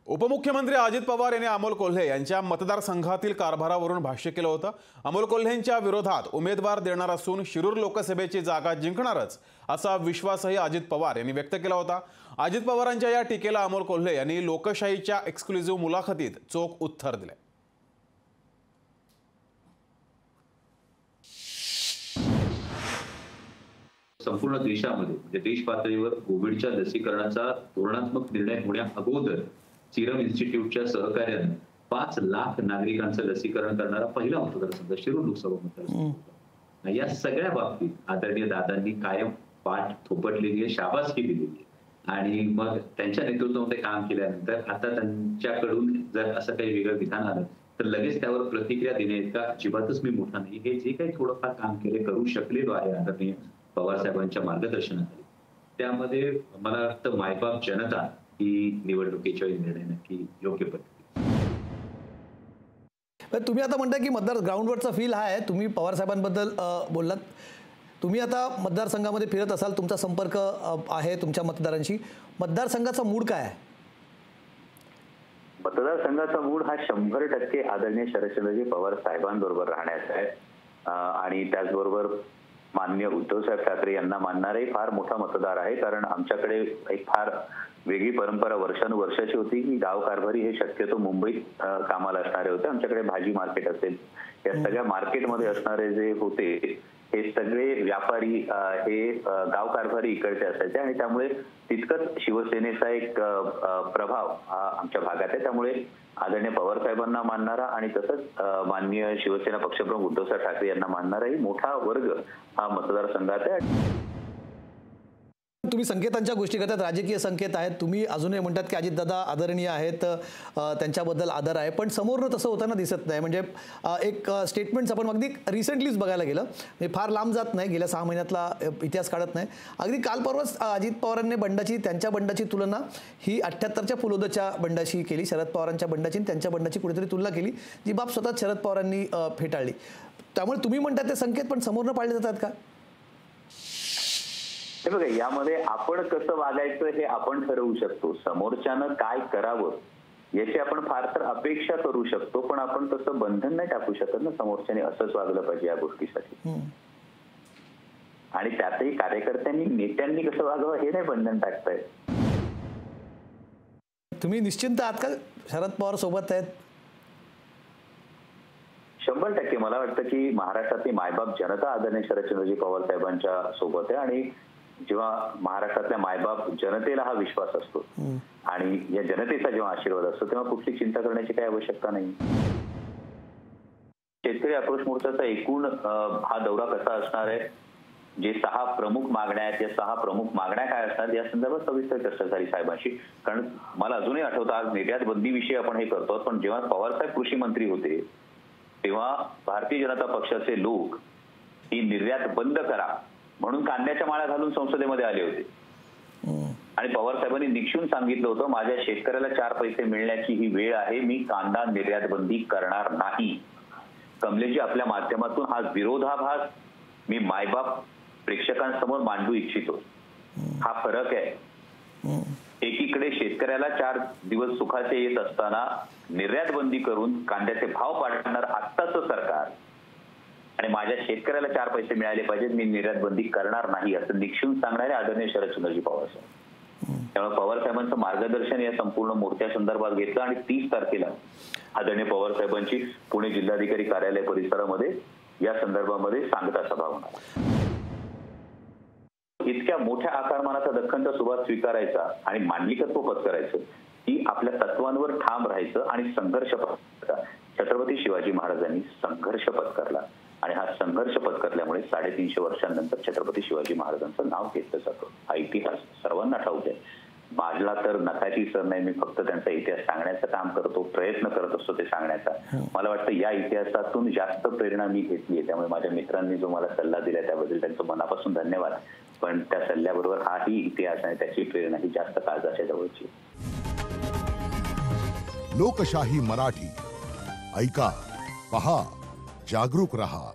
उपमुख्यमंत्री अजित पवार यांनी अमोल कोल्हे यांच्या मतदारसंघातील कारभारावरून भाष्य केलं होतं। अमोल कोल्हेंच्या विरोधात उमेदवार देणार असून शिरूर लोकसभेची जागा जिंकणारच असा विश्वासही अजित पवार यांनी व्यक्त केला होता। अजित पवारांच्या या टीकेला अमोल कोल्हे यांनी लोकशाहीच्या एक्सक्लुझिव्ह मुलाखतीत चोख उत्तर दिले। संपूर्ण देशामध्ये म्हणजे देश पातळीवर कोविडच्या लसीकरणाचा धोरणात्मक निर्णय होण्या अगोदर सिरम इन्स्टिट्यूटच्या सहकार्याने 5 लाख नागरिकांचं लसीकरण करणारा पहिला मतदारसंघ शिरूर लोकसभा मतदारसंघ। या सगळ्या बाबतीत आदरणीय दादांनी कायम पाठ थोपटलेली आहे, शाबासकी दिलेली आहे आणि मग त्यांच्या नेतृत्वामध्ये काम केल्यानंतर आता त्यांच्याकडून जर असं काही वेगळं विधान आलं तर लगेच त्यावर प्रतिक्रिया देण्याइतका अजिबातच मी मोठा नाही। हे जे काही थोडंफार काम केले करू शकलेलो आहे आदरणीय पवार साहेबांच्या मार्गदर्शनाखाली, त्यामध्ये मला वाटतं मायबाप जनता ही निवडणुकीच्या निर्णय नक्की योग्य पद्धतीने। तुम्ही आता म्हणताय की मतदार ग्राउंडवरचा फील हा आहे, तुम्ही पवार साहेबांबद्दल बोललात, तुम्ही आता मतदारसंघामध्ये फिरत असाल, तुमचा संपर्क आहे तुमच्या मतदारांशी, मतदारसंघाचा मूड काय आहे? मतदारसंघाचा मूड हा 100% आदरणीय शरदचंद्रजी पवार साहेबांबरोबर राहण्याचा आहे आणि त्याचबरोबर माननीय उद्धवसाहेब ठाकरे यांना मानणारे फार मोठा मतदार आहे। कारण आमच्याकडे एक फार वेगळी परंपरा वर्षानुवर्षाची होती की गाव कारभारी हे शक्यतो मुंबईत कामाला असणारे होते। आमच्याकडे भाजी मार्केट असेल, या सगळ्या मार्केटमध्ये असणारे जे होते हे सगळे व्यापारी हे गाव कारभारी इकडचे असायचे आणि त्यामुळे तितकंच शिवसेनेचा एक प्रभाव आमच्या भागात आहे। त्यामुळे आदरणीय पवार साहेबांना मानणारा आणि तसंच माननीय शिवसेना पक्षप्रमुख उद्धवसाहेब ठाकरे यांना मानणाराही मोठा वर्ग हा मतदारसंघात आहे। तुम्ही संकेतांच्या गोष्टी करतात, राजकीय संकेत आहेत, तुम्ही अजूनही म्हणतात की अजितदादा आदरणीय आहेत, त्यांच्याबद्दल आदर आहे, पण समोरनं तसं होताना दिसत नाही। म्हणजे एक स्टेटमेंट्स आपण अगदी रिसेंटलीच बघायला गेलं, म्हणजे फार लांब जात नाही, गेल्या 6 महिन्यातला इतिहास काढत नाही, अगदी काल परवाच अजित पवारांनी त्यांच्या बंडाची तुलना ही 78च्या फुलोदच्या बंडाशी केली, शरद पवारांच्या बंडाची त्यांच्या बंडाची कुठेतरी तुलना केली, जी बाब स्वतः शरद पवारांनी फेटाळली। त्यामुळे तुम्ही म्हणतात ते संकेत पण समोरनं पाळले जातात का? हे बघा, यामध्ये आपण कसं वागायचं हे आपण ठरवू शकतो, समोरच्यानं काय करावं याची आपण फार तर अपेक्षा करू शकतो, पण आपण तसं बंधन नाही टाकू शकत ना समोरच्याने असंच वागलं पाहिजे या गोष्टीसाठी। आणि त्यातही कार्यकर्त्यांनी नेत्यांनी कसं वागावं हे नाही बंधन टाकताय। तुम्ही निश्चिंत आहात का शरद पवार सोबत आहेत? 100% मला वाटतं की महाराष्ट्रातली मायबाप जनता आदरणीय शरदचंद्रजी पवार साहेबांच्या सोबत आहे आणि जेव्हा महाराष्ट्रातल्या मायबाप जनतेला हा विश्वास असतो आणि या जनतेचा जेव्हा आशीर्वाद असतो तेव्हा कुठली चिंता करण्याची काही आवश्यकता नाही। शेतकरी आक्रोश मोर्चाचा एकूण हा दौरा कसा असणार आहे, जे 6 प्रमुख मागण्या आहेत, या 6 प्रमुख मागण्या काय असतात या संदर्भात सविस्तर चर्चा झाली साहेबांशी। कारण मला अजूनही आठवतं, आज निर्यात बंदीविषयी आपण हे करतो, पण जेव्हा पवार साहेब कृषी मंत्री होते तेव्हा भारतीय जनता पक्षाचे लोक ही निर्यात बंद करा म्हणून कांद्याच्या माळा घालून संसदेमध्ये आले होते आणि पवार साहेबांनी निक्षून सांगितलं होतं, माझ्या शेतकऱ्याला 4 पैसे मिळण्याची ही वेळ आहे, मी कांदा निर्यात बंदी करणार नाही। कमलेजी, आपल्या माध्यमातून हा विरोधाभास मी मायबाप प्रेक्षकांसमोर मांडू इच्छितो। हा फरक आहे, एकीकडे शेतकऱ्याला 4 दिवस सुखाचे येत असताना निर्यात बंदी करून कांद्याचे भाव पाडणार आत्ताचं सरकार आणि माझ्या शेतकऱ्याला 4 पैसे मिळाले पाहिजेत, मी निर्यात बंदी करणार नाही असं निक्षून सांगणारे आदरणीय शरदचंद्रजी पवार साहेब। त्यामुळे पवार साहेबांचं मार्गदर्शन या संपूर्ण मोर्चा संदर्भात घेतलं आणि 30 तारखेला आदरणीय पवार साहेबांची पुणे जिल्हाधिकारी कार्यालय परिसरामध्ये या संदर्भामध्ये सांगता सभा होणार। इतक्या मोठ्या आकारमानाचा दख्खनचा सुवास स्वीकारायचा आणि मांडलिकत्व पत्करायचं, ही आपल्या तत्वांवर ठाम राहायचं आणि संघर्ष पत्करायचा। छत्रपती शिवाजी महाराजांनी संघर्ष पत्करला आणि हा संघर्ष पत्करल्यामुळे 350 वर्षांनंतर छत्रपती शिवाजी महाराजांचं नाव घेतलं जातं। हा इतिहास सर्वांना ठाऊक आहे, माझला तर नकाची सर नाही, मी फक्त त्यांचा इतिहास सांगण्याचं काम करतो, प्रयत्न करत असतो ते सांगण्याचा। मला वाटतं या इतिहासातून जास्त प्रेरणा मी घेतली आहे, त्यामुळे माझ्या मित्रांनी जो मला सल्ला दिला त्याबद्दल त्यांचं मनापासून धन्यवाद। पण त्या सल्ल्याबरोबर हाही इतिहास आणि त्याची प्रेरणा ही जास्त काळजाच्या जवळची। लोकशाही मराठी ऐका, पहा, जागरूक रहा।